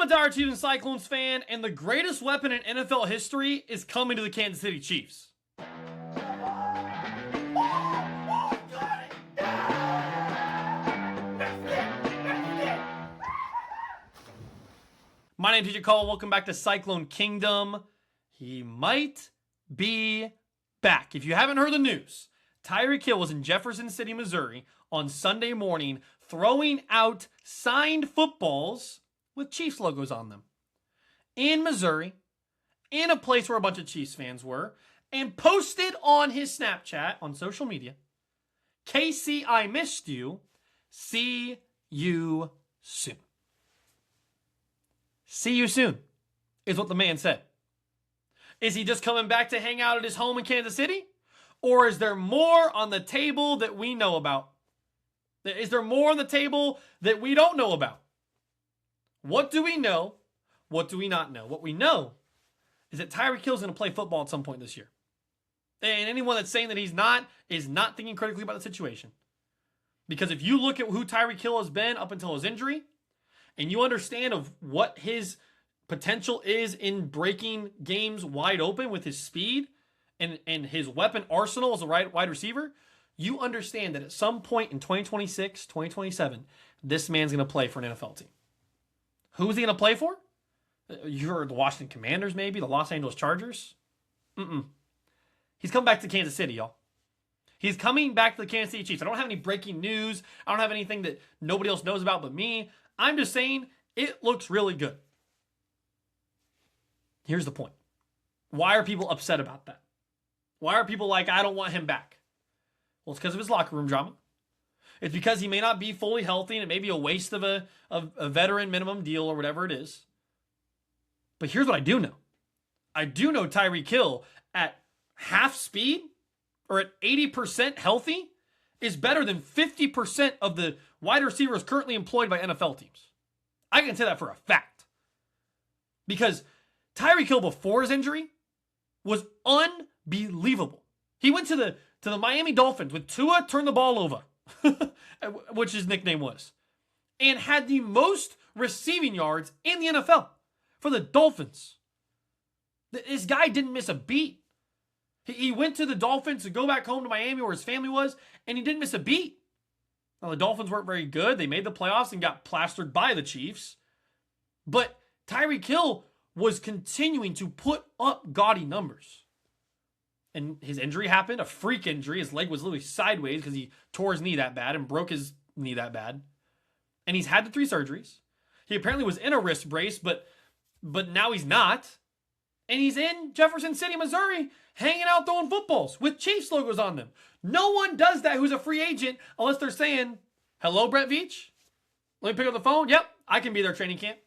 entire Houston Cyclones fan, and the greatest weapon in NFL history is coming to the Kansas City Chiefs. My name is TJ Cole. Welcome back to Cyclone Kingdom. He might be back. If you haven't heard the news, Tyreek Hill was in Jefferson City, Missouri on Sunday morning throwing out signed footballs with Chiefs logos on them in Missouri, in a place where a bunch of Chiefs fans were, and posted on his Snapchat on social media, "KC, I missed you. See you soon." See you soon is what the man said. Is he just coming back to hang out at his home in Kansas City? Or is there more on the table that we know about? Is there more on the table that we don't know about? What do we know? What do we not know? What we know is that Tyreek Hill is going to play football at some point this year. And anyone that's saying that he's not is not thinking critically about the situation. Because if you look at who Tyreek Hill has been up until his injury, and you understand of what his potential is in breaking games wide open with his speed and his weapon arsenal as a wide receiver, you understand that at some point in 2026, 2027, this man's going to play for an NFL team. Who's he going to play for? You heard the Washington Commanders, maybe? The Los Angeles Chargers? He's coming back to Kansas City, y'all. He's coming back to the Kansas City Chiefs. I don't have any breaking news. I don't have anything that nobody else knows about but me. I'm just saying it looks really good. Here's the point. Why are people upset about that? Why are people like, I don't want him back? Well, it's because of his locker room drama. It's because he may not be fully healthy and it may be a waste of a veteran minimum deal or whatever it is. But here's what I do know. I do know Tyreek Hill at half speed or at 80% healthy is better than 50% of the wide receivers currently employed by NFL teams. I can say that for a fact. Because Tyreek Hill before his injury was unbelievable. He went to the Miami Dolphins with Tua Turn the Ball Over, which his nickname was, and had the most receiving yards in the NFL for the Dolphins. This guy didn't miss a beat. He went to the Dolphins to go back home to Miami where his family was, and he didn't miss a beat. Now, the Dolphins weren't very good. They made the playoffs and got plastered by the Chiefs. But Tyreek Hill was continuing to put up gaudy numbers. And his injury happened, a freak injury. His leg was literally sideways because he tore his knee that bad and broke his knee that bad. And he's had the 3 surgeries. He apparently was in a wrist brace, but now he's not. And he's in Jefferson City, Missouri, hanging out throwing footballs with Chiefs logos on them. No one does that who's a free agent unless they're saying, hello, Brett Veach? Let me pick up the phone. Yep, I can be their training camp.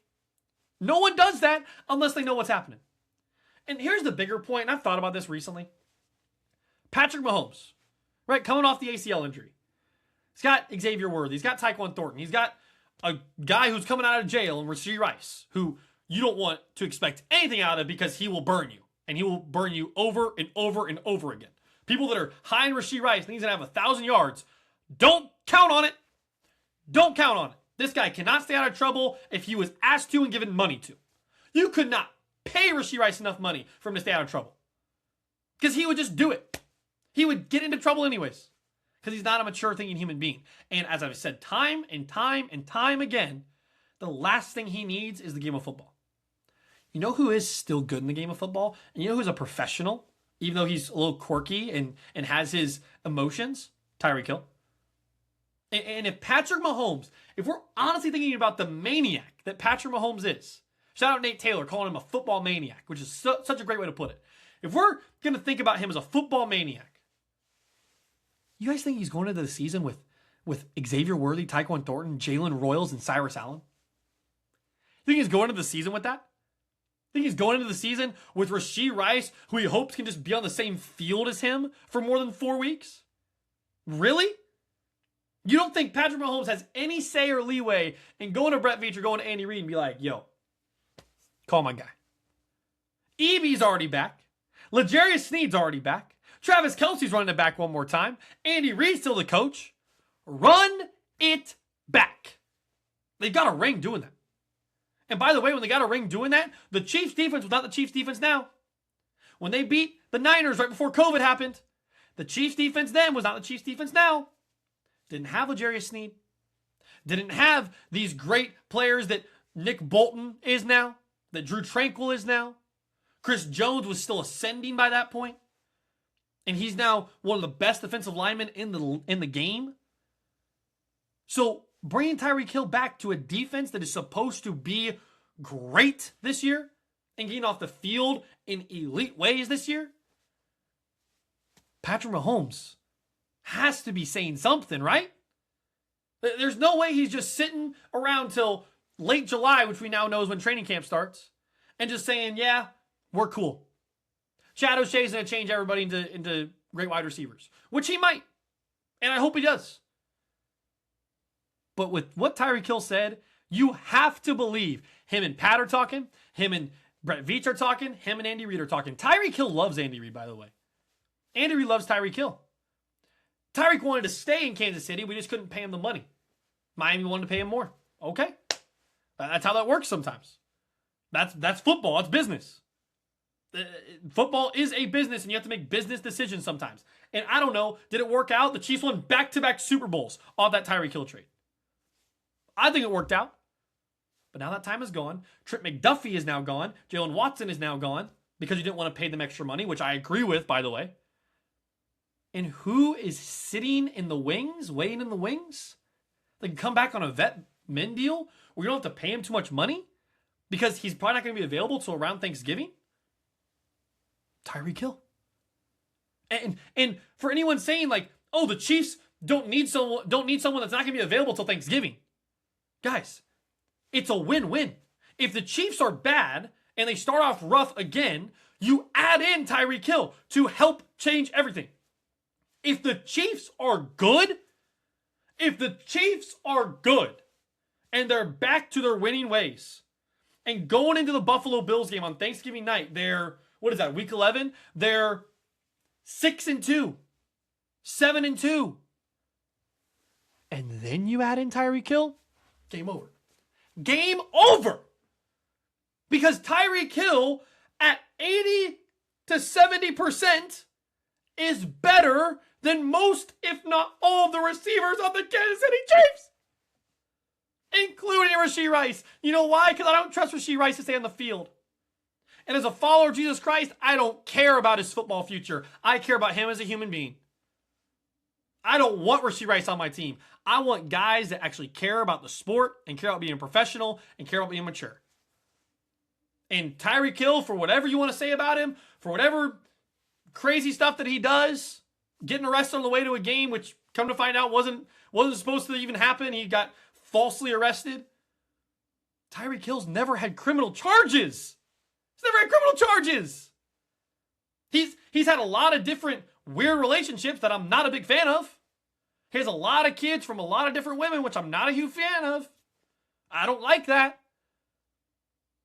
No one does that unless they know what's happening. And here's the bigger point, and I've thought about this recently. Patrick Mahomes, right, coming off the ACL injury. He's got Xavier Worthy. He's got Tyquan Thornton. He's got a guy who's coming out of jail, and Rashee Rice, who you don't want to expect anything out of because he will burn you. And he will burn you over and over and over again. People that are high in Rashee Rice and he's going to have 1,000 yards, don't count on it. Don't count on it. This guy cannot stay out of trouble if he was asked to and given money to. You could not pay Rashee Rice enough money for him to stay out of trouble. Because he would just do it. He would get into trouble anyways. Because he's not a mature thinking human being. And as I've said time and time and time again, the last thing he needs is the game of football. You know who is still good in the game of football? And you know who's a professional, even though he's a little quirky and has his emotions? Tyreek Hill. And if Patrick Mahomes, if we're honestly thinking about the maniac that Patrick Mahomes is, shout out Nate Taylor calling him a football maniac, which is such a great way to put it. If we're going to think about him as a football maniac, you guys think he's going into the season with Xavier Worthy, Tyquan Thornton, Jalen Royals, and Cyrus Allen? You think he's going into the season with that? Think he's going into the season with Rashee Rice, who he hopes can just be on the same field as him for more than 4 weeks? Really? You don't think Patrick Mahomes has any say or leeway in going to Brett Veach or going to Andy Reid and be like, yo, call my guy. Evie's already back. L'Jarius Sneed's already back. Travis Kelce's running it back one more time. Andy Reid's still the coach. Run it back. They've got a ring doing that. And by the way, when they got a ring doing that, the Chiefs defense was not the Chiefs defense now. When they beat the Niners right before COVID happened, the Chiefs defense then was not the Chiefs defense now. Didn't have L'Jarius Sneed. Didn't have these great players that Nick Bolton is now, that Drew Tranquill is now. Chris Jones was still ascending by that point. And he's now one of the best defensive linemen in the game. So bringing Tyreek Hill back to a defense that is supposed to be great this year and getting off the field in elite ways this year, Patrick Mahomes has to be saying something, right? There's no way he's just sitting around till late July, which we now know is when training camp starts, and just saying, yeah, we're cool. Chad O'Shea's going to change everybody into great wide receivers, which he might. And I hope he does. But with what Tyreek Hill said, you have to believe him and Pat are talking, him and Brett Veach are talking, him and Andy Reid are talking. Tyreek Hill loves Andy Reid, by the way. Andy Reid loves Tyreek Hill. Tyreek wanted to stay in Kansas City. We just couldn't pay him the money. Miami wanted to pay him more. Okay. That's how that works sometimes. That's football. That's business. Football is a business, and you have to make business decisions sometimes. And I don't know, did it work out? The Chiefs won back-to-back Super Bowls off that Tyreek Hill trade. I think it worked out. But now that time is gone. Trent McDuffie is now gone. Jalen Watson is now gone because you didn't want to pay them extra money, which I agree with, by the way. And who is sitting in the wings, waiting in the wings? They can come back on a vet min deal where you don't have to pay him too much money because he's probably not going to be available till around Thanksgiving? Tyreek Hill. And for anyone saying like, oh, the Chiefs don't need someone that's not going to be available till Thanksgiving. Guys, it's a win-win. If the Chiefs are bad and they start off rough again, you add in Tyreek Hill to help change everything. If the Chiefs are good, and they're back to their winning ways, and going into the Buffalo Bills game on Thanksgiving night, they're, what is that, week 11? They're 6-2, 7-2. And then you add in Tyreek Hill, game over. Game over! Because Tyreek Hill at 80 to 70% is better than most, if not all, of the receivers on the Kansas City Chiefs. Including Rashee Rice. You know why? Because I don't trust Rashee Rice to stay on the field. And as a follower of Jesus Christ, I don't care about his football future. I care about him as a human being. I don't want Rashee Rice on my team. I want guys that actually care about the sport and care about being a professional and care about being mature. And Tyreek Hill, for whatever you want to say about him, for whatever crazy stuff that he does, getting arrested on the way to a game, which come to find out wasn't supposed to even happen. He got falsely arrested. Tyreek Hill's never had criminal charges. He's never had criminal charges. He's had a lot of different weird relationships that I'm not a big fan of. He has a lot of kids from a lot of different women, which I'm not a huge fan of. I don't like that.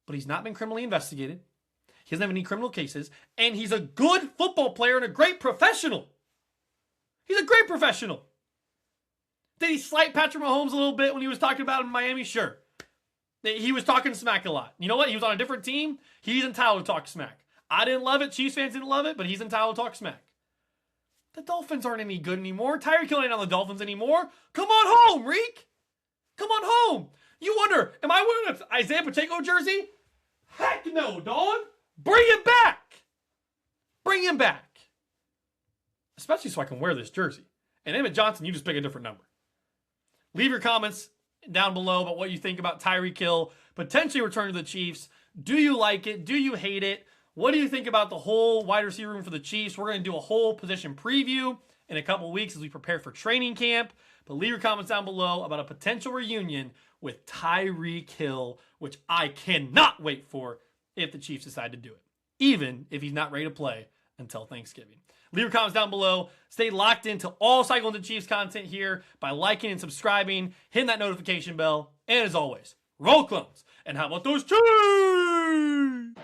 But he's not been criminally investigated. He doesn't have any criminal cases. And he's a good football player and a great professional. He's a great professional. Did he slight Patrick Mahomes a little bit when he was talking about him in Miami? Sure. He was talking smack a lot. You know what? He was on a different team. He's entitled to talk smack. I didn't love it. Chiefs fans didn't love it, but he's entitled to talk smack. The Dolphins aren't any good anymore. Tyreek Hill ain't on the Dolphins anymore. Come on home, Reek. Come on home. You wonder, am I wearing an Isaiah Pacheco jersey? Heck no, dog. Bring him back. Bring him back. Especially so I can wear this jersey. And Emmett Johnson, you just pick a different number. Leave your comments down below about what you think about Tyreek Hill potentially returning to the Chiefs. Do you like it? Do you hate it? What do you think about the whole wide receiver room for the Chiefs? We're going to do a whole position preview in a couple weeks as we prepare for training camp. But leave your comments down below about a potential reunion with Tyreek Hill, which I cannot wait for if the Chiefs decide to do it, even if he's not ready to play until Thanksgiving. Leave your comments down below. Stay locked into all Cycle into Chiefs content here by liking and subscribing, hitting that notification bell, and as always, roll clones. And how about those Chiefs?